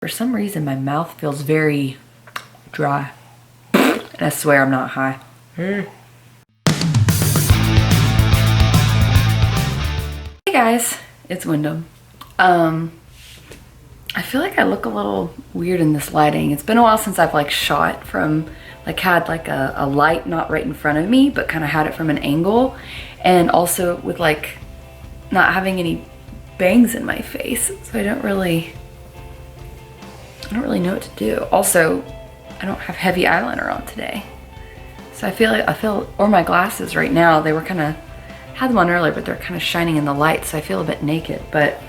For some reason, my mouth feels very dry. And I swear I'm not high. Hey guys, it's Wyndham. I feel like I look a little weird in this lighting. It's been a while since I've like shot from, like had like a light not right in front of me, but kind of had it from an angle. And also with like not having any bangs in my face. So I don't really know what to do. Also, I don't have heavy eyeliner on today. So I feel, or my glasses right now, they were kind of, had them on earlier, but they're kind of shining in the light, so I feel a bit naked. But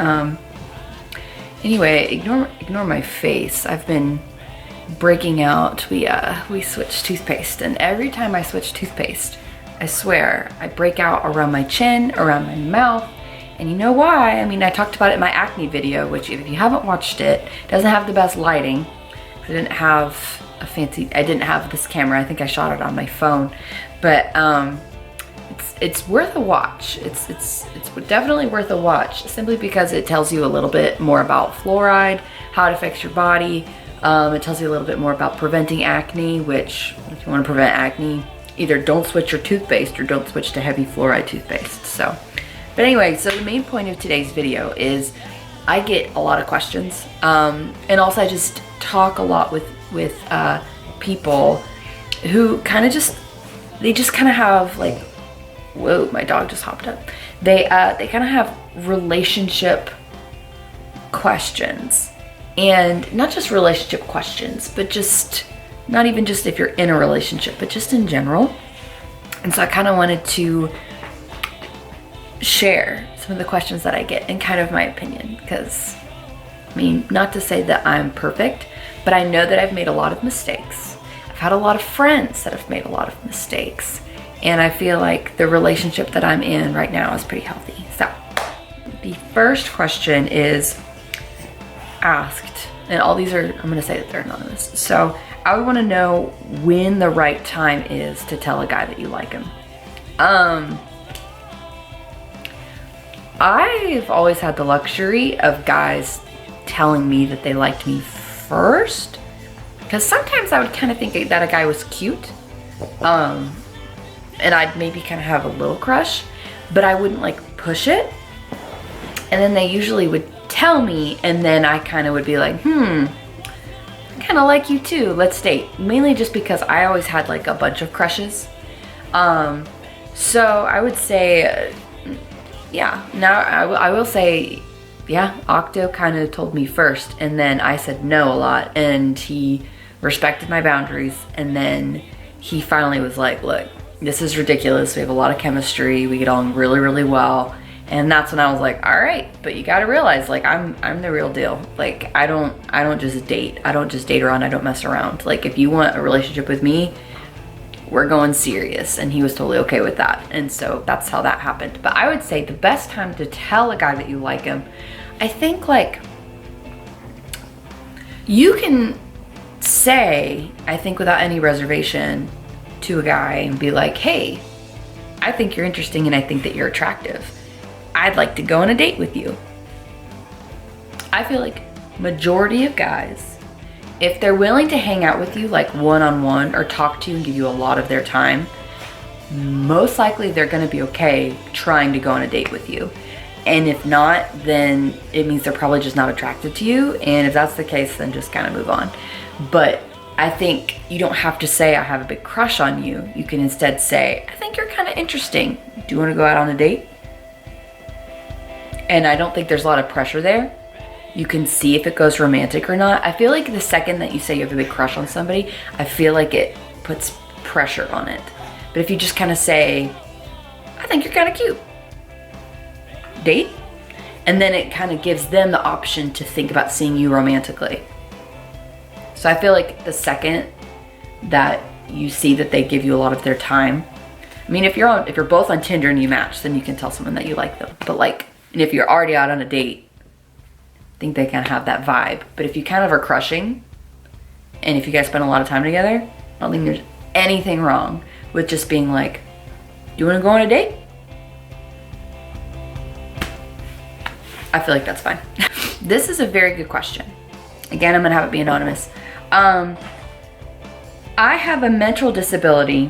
anyway, ignore my face. I've been breaking out. We switched toothpaste, and every time I switch toothpaste, I swear, I break out around my chin, around my mouth. And you know why? I mean, I talked about it in my acne video, which if you haven't watched it, doesn't have the best lighting. I didn't have I didn't have this camera. I think I shot it on my phone. But it's worth a watch. It's definitely worth a watch, simply because it tells you a little bit more about fluoride, how it affects your body. It tells you a little bit more about preventing acne, which if you want to prevent acne, either don't switch your toothpaste or don't switch to heavy fluoride toothpaste. So. But anyway, so the main point of today's video is I get a lot of questions, and also I just talk a lot with people who kind of they just kind of have like, whoa, my dog just hopped up. They kind of have relationship questions, and not just relationship questions, but just not even just if you're in a relationship, but just in general. And so I kind of wanted to share some of the questions that I get and kind of my opinion, because I mean, not to say that I'm perfect, but I know that I've made a lot of mistakes. I've had a lot of friends that have made a lot of mistakes, and I feel like the relationship that I'm in right now is pretty healthy. So the first question is asked, and all these are, I'm gonna say that they're anonymous. So I would want to know when the right time is to tell a guy that you like him. I've always had the luxury of guys telling me that they liked me first, because sometimes I would kind of think that a guy was cute, and I'd maybe kind of have a little crush, but I wouldn't like push it. And then they usually would tell me, and then I kind of would be like, I kind of like you too, let's date. Mainly just because I always had like a bunch of crushes. So I would say, yeah, now I will say, yeah, Octo kind of told me first, and then I said no a lot, and he respected my boundaries, and then he finally was like, look, this is ridiculous, we have a lot of chemistry, we get on really, really well. And that's when I was like, all right, but you gotta realize, like, I'm the real deal. Like, I don't just date. I don't just date around, I don't mess around. Like, if you want a relationship with me, we're going serious. And he was totally okay with that. And so that's how that happened. But I would say the best time to tell a guy that you like him, I think, like, you can say, I think without any reservation, to a guy and be like, hey, I think you're interesting and I think that you're attractive. I'd like to go on a date with you. I feel like majority of guys, if they're willing to hang out with you like one-on-one or talk to you and give you a lot of their time, most likely they're gonna be okay trying to go on a date with you. And if not, then it means they're probably just not attracted to you. And if that's the case, then just kind of move on. But I think you don't have to say, I have a big crush on you. You can instead say, I think you're kind of interesting. Do you want to go out on a date? And I don't think there's a lot of pressure there. You can see if it goes romantic or not. I feel like the second that you say you have a big crush on somebody, I feel like it puts pressure on it. But if you just kind of say, I think you're kind of cute, date, and then it kind of gives them the option to think about seeing you romantically. So I feel like the second that you see that they give you a lot of their time, I mean, if you're both on Tinder and you match, then you can tell someone that you like them. But like, and if you're already out on a date, I think they kind of have that vibe. But if you kind of are crushing, and if you guys spend a lot of time together, I don't think there's anything wrong with just being like, do you want to go on a date? I feel like that's fine. This is a very good question. Again, I'm gonna have it be anonymous. I have a mental disability,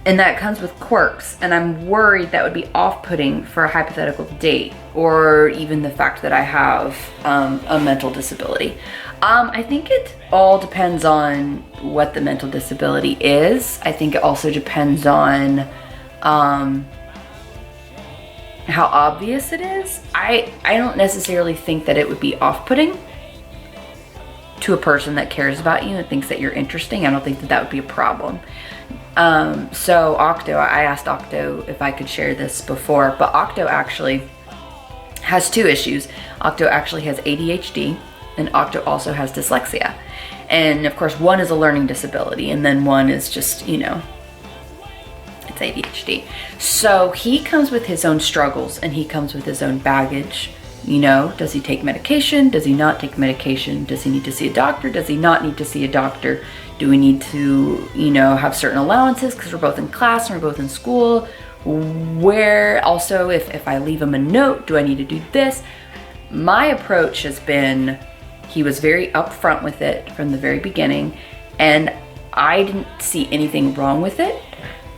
and that comes with quirks, and I'm worried that would be off-putting for a hypothetical date, or even the fact that I have a mental disability. I think it all depends on what the mental disability is. I think it also depends on how obvious it is. I don't necessarily think that it would be off-putting to a person that cares about you and thinks that you're interesting. I don't think that that would be a problem. So Octo, I asked Octo if I could share this before, but Octo actually has two issues. Octo actually has ADHD, and Octo also has dyslexia. And of course, one is a learning disability, and then one is just, you know, it's ADHD. So he comes with his own struggles, and he comes with his own baggage. You know, does he take medication? Does he not take medication? Does he need to see a doctor? Does he not need to see a doctor? Do we need to, you know, have certain allowances because we're both in class and we're both in school? Where also, if I leave him a note, do I need to do this? My approach has been, he was very upfront with it from the very beginning, and I didn't see anything wrong with it.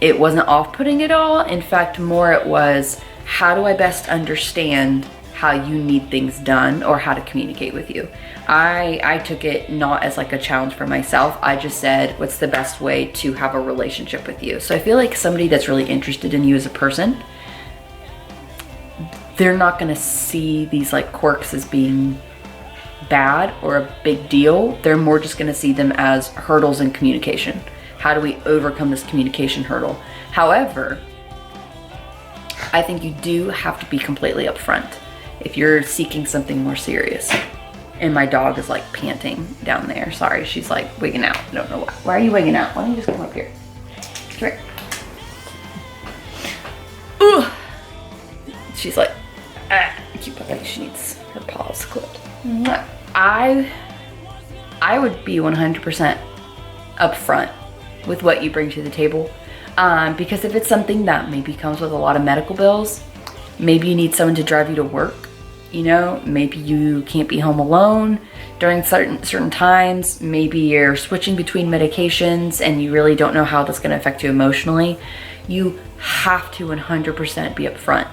It wasn't off-putting at all. In fact, more it was, how do I best understand how you need things done or how to communicate with you? I took it not as like a challenge for myself. I just said, what's the best way to have a relationship with you? So I feel like somebody that's really interested in you as a person, they're not gonna see these like quirks as being bad or a big deal. They're more just gonna see them as hurdles in communication. How do we overcome this communication hurdle? However, I think you do have to be completely upfront if you're seeking something more serious. And my dog is like panting down there. Sorry, she's like wigging out. I don't know why. Why are you wigging out? Why don't you just come up here? Come here. Ooh. She's like, I keep looking like she needs her paws clipped. I would be 100% upfront with what you bring to the table. Because if it's something that maybe comes with a lot of medical bills, maybe you need someone to drive you to work. You know, maybe you can't be home alone during certain times. Maybe you're switching between medications and you really don't know how that's going to affect you emotionally. You have to 100% be upfront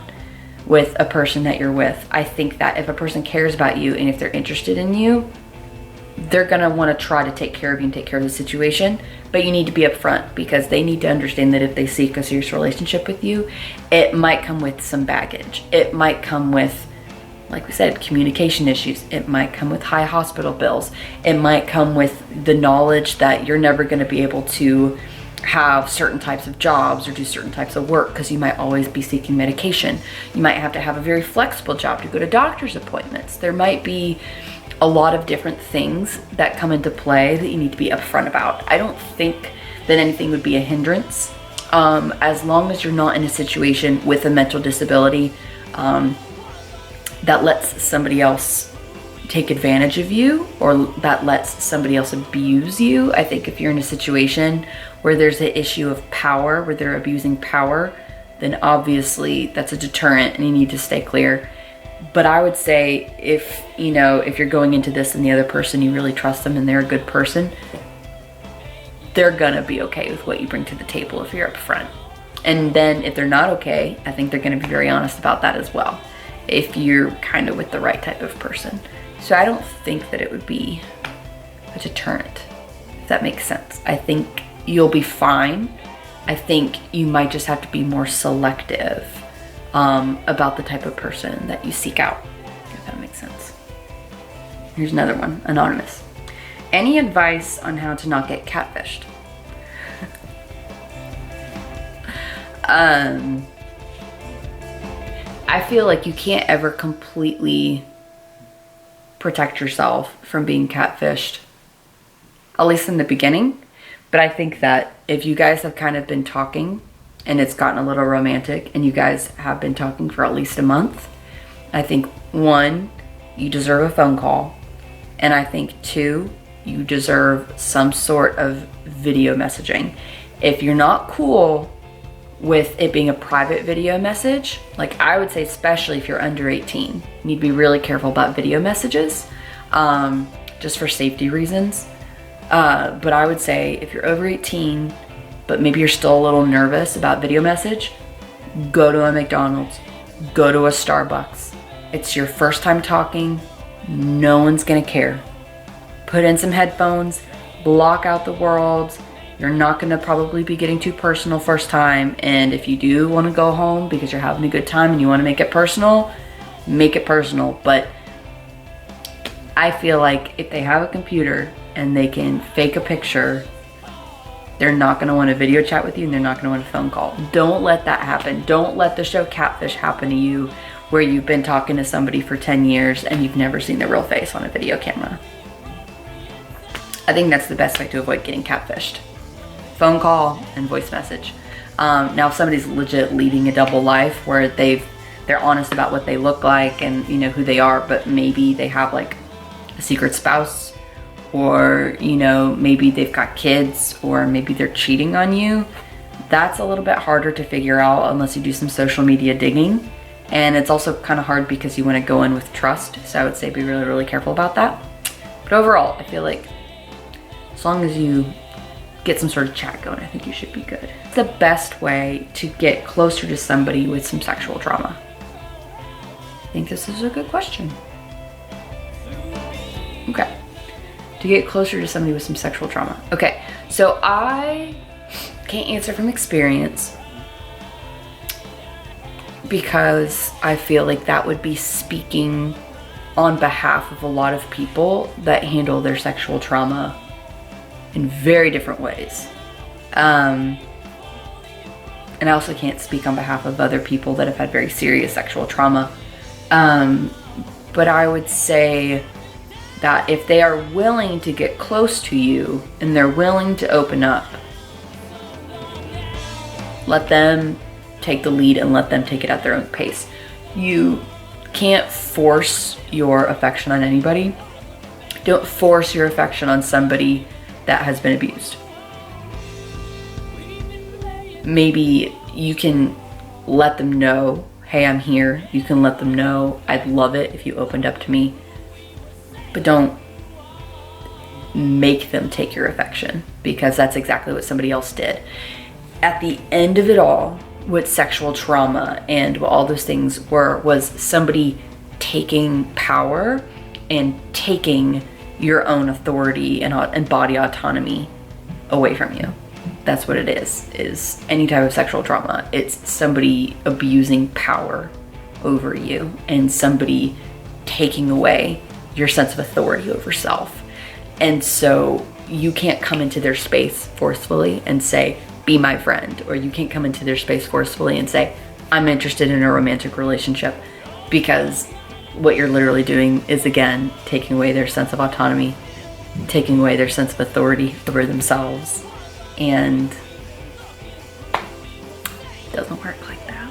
with a person that you're with. I think that if a person cares about you and if they're interested in you, they're going to want to try to take care of you and take care of the situation. But you need to be upfront, because they need to understand that if they seek a serious relationship with you, it might come with some baggage. It might come with, like we said, communication issues. It might come with high hospital bills. It might come with the knowledge that you're never going to be able to have certain types of jobs or do certain types of work because you might always be seeking medication. You might have to have a very flexible job to go to doctor's appointments. There might be a lot of different things that come into play that you need to be upfront about. I don't think that anything would be a hindrance as long as you're not in a situation with a mental disability that lets somebody else take advantage of you or that lets somebody else abuse you. I think if you're in a situation where there's an issue of power, where they're abusing power, then obviously that's a deterrent and you need to stay clear. But I would say if, you know, if you're going into this and the other person, you really trust them and they're a good person, they're gonna be okay with what you bring to the table if you're upfront. And then if they're not okay, I think they're gonna be very honest about that as well, if you're kind of with the right type of person. So I don't think that it would be a deterrent, if that makes sense. I think you'll be fine. I think you might just have to be more selective about the type of person that you seek out, if that makes sense. Here's another one, anonymous. Any advice on how to not get catfished? I feel like you can't ever completely protect yourself from being catfished, at least in the beginning. But I think that if you guys have kind of been talking and it's gotten a little romantic and you guys have been talking for at least a month, I think 1, you deserve a phone call. And I think 2, you deserve some sort of video messaging. If you're not cool with it being a private video message, like I would say, especially if you're under 18, you need to be really careful about video messages. just for safety reasons. But I would say if you're over 18, but maybe you're still a little nervous about video message, go to a McDonald's, go to a Starbucks. It's your first time talking. No one's gonna care. Put in some headphones, block out the world. You're not gonna probably be getting too personal first time. And if you do wanna go home because you're having a good time and you wanna make it personal, make it personal. But I feel like if they have a computer and they can fake a picture, they're not gonna want a video chat with you and they're not gonna want a phone call. Don't let that happen. Don't let the show Catfish happen to you, where you've been talking to somebody for 10 years and you've never seen their real face on a video camera. I think that's the best way to avoid getting catfished. Phone call and voice message. Now if somebody's legit leading a double life where they're honest about what they look like and you know who they are, but maybe they have like a secret spouse, or you know, maybe they've got kids, or maybe they're cheating on you, that's a little bit harder to figure out unless you do some social media digging. And it's also kind of hard because you want to go in with trust. So I would say be really, really careful about that. But overall, I feel like as long as you get some sort of chat going, I think you should be good. It's the best way to get closer to somebody with some sexual trauma. I think this is a good question. Okay. To get closer to somebody with some sexual trauma. Okay, so I can't answer from experience because I feel like that would be speaking on behalf of a lot of people that handle their sexual trauma in very different ways. And I also can't speak on behalf of other people that have had very serious sexual trauma. But I would say that if they are willing to get close to you and they're willing to open up, let them take the lead and let them take it at their own pace. You can't force your affection on anybody. Don't force your affection on somebody that has been abused. Maybe you can let them know, hey, I'm here. You can let them know, I'd love it if you opened up to me. But don't make them take your affection, because that's exactly what somebody else did. At the end of it all, what sexual trauma and what all those things were was somebody taking power and taking your own authority and body autonomy away from you. That's what it is any type of sexual trauma. It's somebody abusing power over you and somebody taking away your sense of authority over self. And so you can't come into their space forcefully and say, be my friend, or you can't come into their space forcefully and say, I'm interested in a romantic relationship, because what you're literally doing is, again, taking away their sense of autonomy, taking away their sense of authority over themselves. And it doesn't work like that.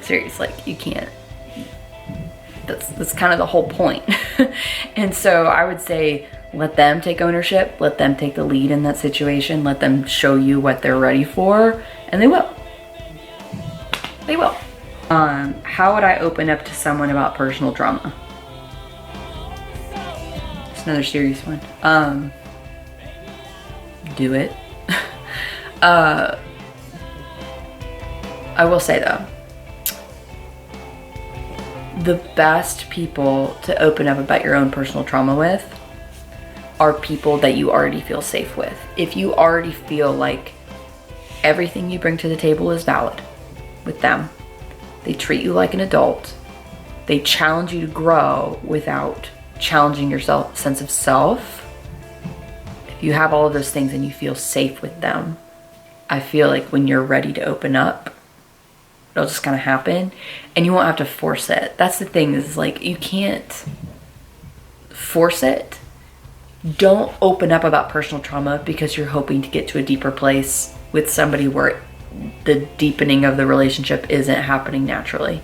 Seriously, you can't. That's kind of the whole point. And so I would say, let them take ownership, let them take the lead in that situation, let them show you what they're ready for, and they will. They will. How would I open up to someone about personal trauma? It's another serious one. Do it. I will say though, the best people to open up about your own personal trauma with are people that you already feel safe with. If you already feel like everything you bring to the table is valid with them, they treat you like an adult, they challenge you to grow without challenging your sense of self. If you have all of those things and you feel safe with them, I feel like when you're ready to open up, it'll just kind of happen and you won't have to force it. That's the thing, is like, you can't force it. Don't open up about personal trauma because you're hoping to get to a deeper place with somebody where the deepening of the relationship isn't happening naturally.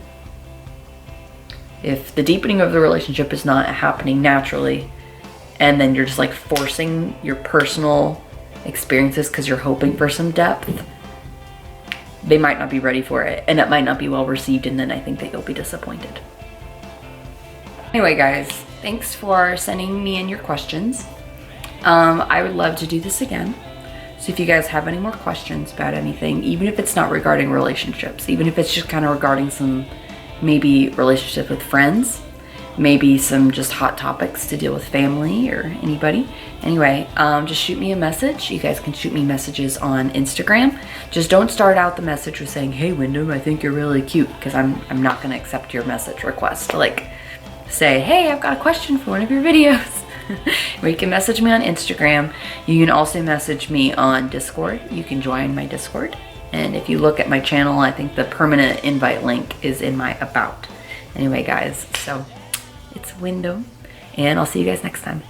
If the deepening of the relationship is not happening naturally, and then you're just like forcing your personal experiences because you're hoping for some depth, they might not be ready for it, and it might not be well received, and then I think that you'll be disappointed. Anyway, guys, thanks for sending me in your questions. I would love to do this again. So if you guys have any more questions about anything, even if it's not regarding relationships, even if it's just kind of regarding some maybe relationship with friends, maybe some just hot topics to deal with family or anybody. Anyway, just shoot me a message. You guys can shoot me messages on Instagram. Just don't start out the message with saying, hey Wyndham, I think you're really cute, because I'm not gonna accept your message request. Like, say, hey, I've got a question for one of your videos. Or you can message me on Instagram. You can also message me on Discord. You can join my Discord. And if you look at my channel, I think the permanent invite link is in my about. Anyway, guys, so it's Wyndham, and I'll see you guys next time.